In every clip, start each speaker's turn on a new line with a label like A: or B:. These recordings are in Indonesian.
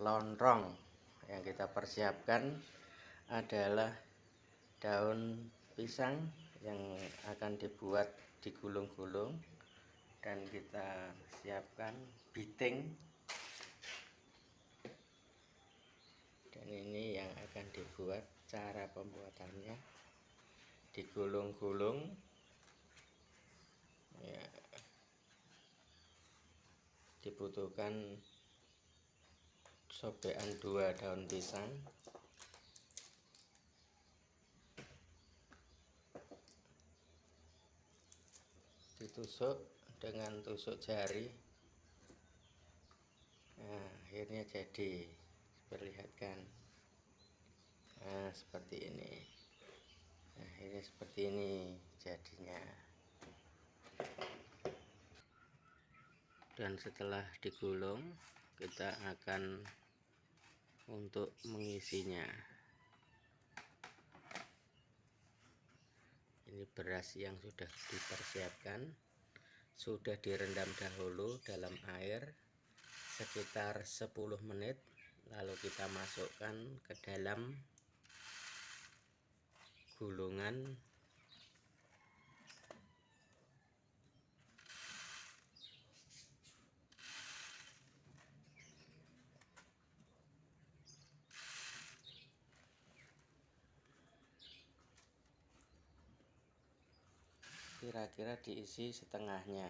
A: lonrong. Yang kita persiapkan adalah daun pisang yang akan dibuat digulung-gulung, dan kita siapkan biting, dan ini yang akan dibuat. Cara pembuatannya digulung-gulung ya, dibutuhkan sobekan 2 daun pisang, ditusuk dengan tusuk jari. Nah, akhirnya jadi, perlihatkan. Nah, seperti ini. Nah, ini seperti ini jadinya. Dan setelah digulung, kita akan untuk mengisinya. Ini beras yang sudah dipersiapkan, sudah direndam dahulu dalam air sekitar 10 menit, lalu kita masukkan ke dalam gulungan kira-kira diisi setengahnya.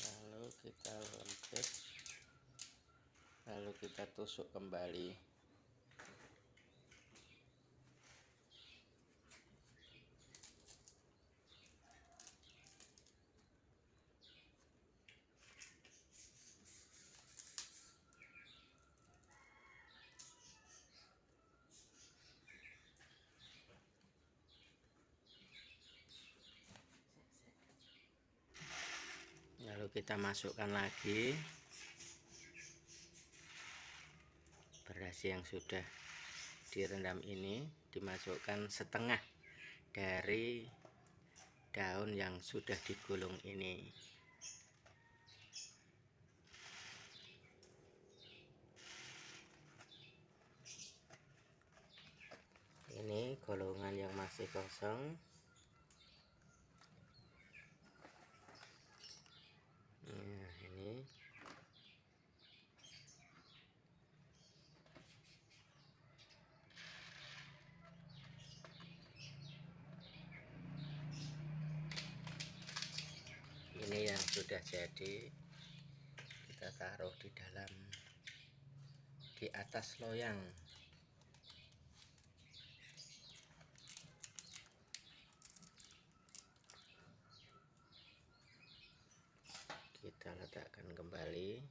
A: Lalu kita lempit, lalu kita tusuk kembali. Lalu kita masukkan lagi beras yang sudah direndam ini, dimasukkan setengah dari daun yang sudah digulung ini. Ini golongan yang masih kosong. Nah, ini yang sudah jadi, kita taruh di atas loyang. Kita letakkan kembali.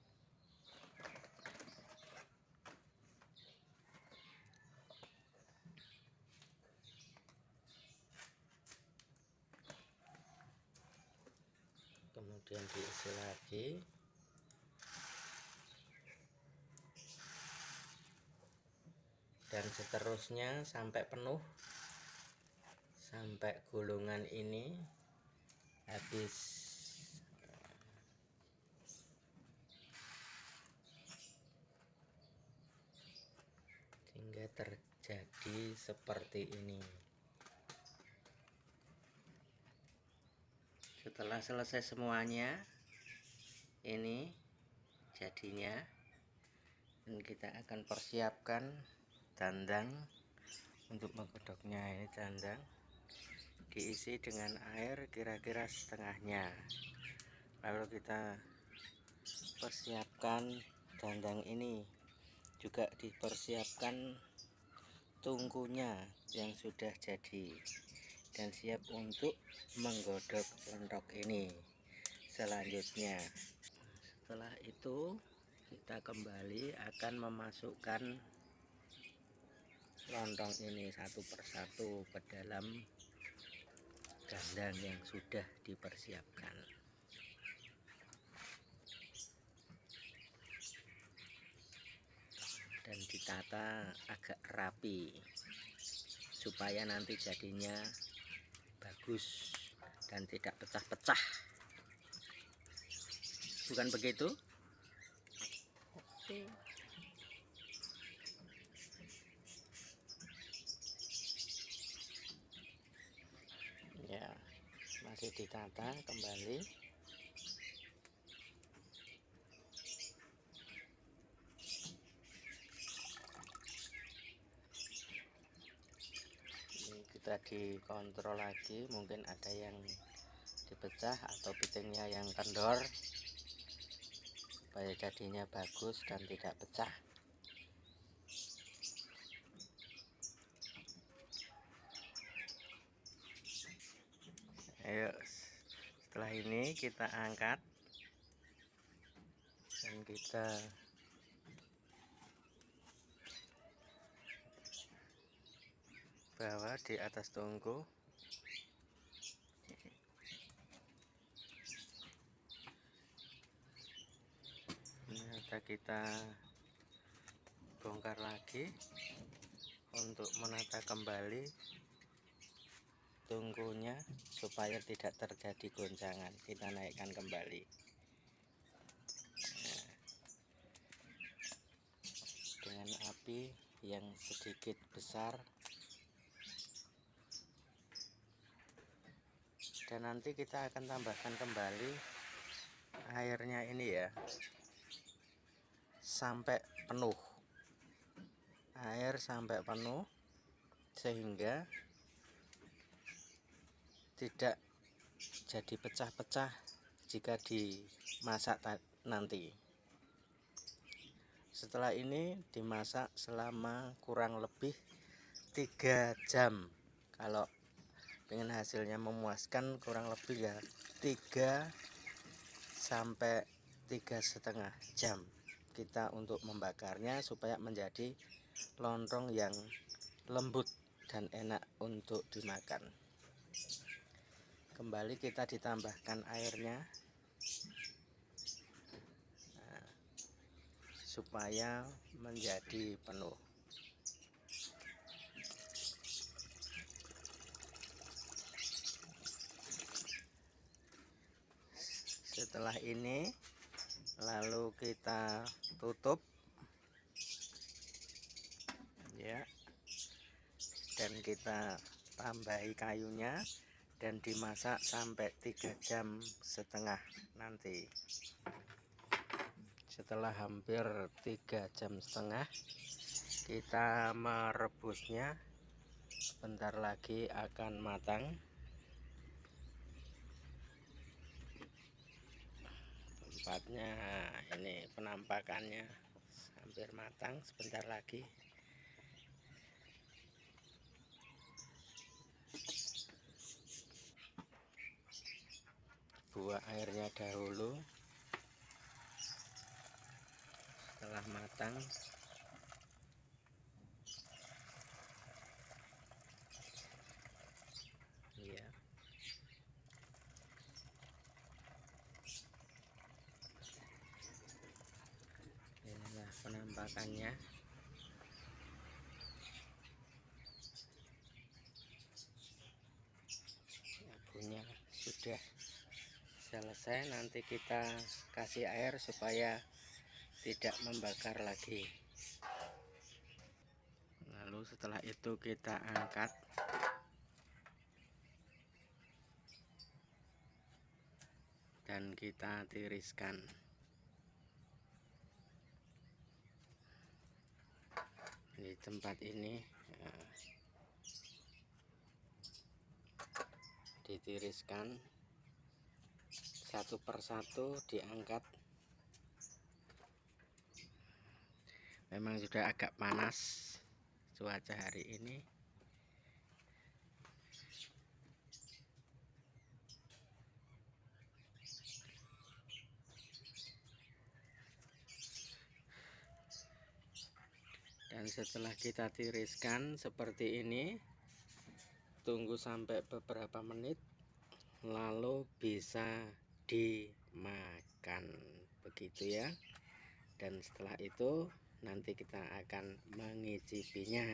A: Kemudian diisi lagi. Dan seterusnya sampai penuh, sampai gulungan ini habis. Sehingga terjadi seperti ini. Setelah selesai semuanya, ini jadinya. Dan kita akan persiapkan dandang untuk menggodoknya. Ini dandang diisi dengan air kira-kira setengahnya. Lalu kita persiapkan dandang ini, juga dipersiapkan tungkunya yang sudah jadi dan siap untuk menggodok lonrong ini. Selanjutnya, setelah itu kita kembali akan memasukkan lontong ini satu persatu ke dalam dandang yang sudah dipersiapkan. Dan ditata agak rapi supaya nanti jadinya bagus. bagus dan tidak pecah-pecah. Bukan begitu?
B: Oke.
A: Ya, masih ditata kembali. Ini kita dikontrol lagi, mungkin ada yang dipecah atau pitingnya yang kendor, supaya jadinya bagus dan tidak pecah. Ayo, setelah ini kita angkat dan kita bawa di atas tungku. Ternyata kita bongkar lagi untuk menata kembali tungkunya supaya tidak terjadi goncangan. Kita naikkan kembali. Nah, dengan api yang sedikit besar, dan nanti kita akan tambahkan kembali airnya ini ya, sampai penuh. Air sampai penuh sehingga tidak jadi pecah-pecah jika dimasak nanti. Setelah ini dimasak selama kurang lebih 3 jam. Kalau ingin hasilnya memuaskan, kurang lebih ya 3 sampai 3,5 jam kita untuk membakarnya supaya menjadi lontong yang lembut dan enak untuk dimakan. Kembali kita ditambahkan airnya supaya menjadi penuh. Setelah ini lalu kita tutup ya, dan kita tambahi kayunya dan dimasak sampai 3,5 jam nanti. Setelah hampir 3,5 jam kita merebusnya. Sebentar lagi akan matang. Tempatnya ini, penampakannya hampir matang, sebentar lagi. Buah airnya dahulu. Setelah matang ya, inilah penampakannya. Abunya sudah selesai, nanti kita kasih air supaya tidak membakar lagi. Lalu setelah itu kita angkat dan kita tiriskan. Di tempat ini ditiriskan satu persatu, diangkat. Memang sudah agak panas cuaca hari ini. Dan setelah kita tiriskan seperti ini, tunggu sampai beberapa menit lalu bisa dimakan, begitu ya. Dan setelah itu nanti kita akan mengicipinya.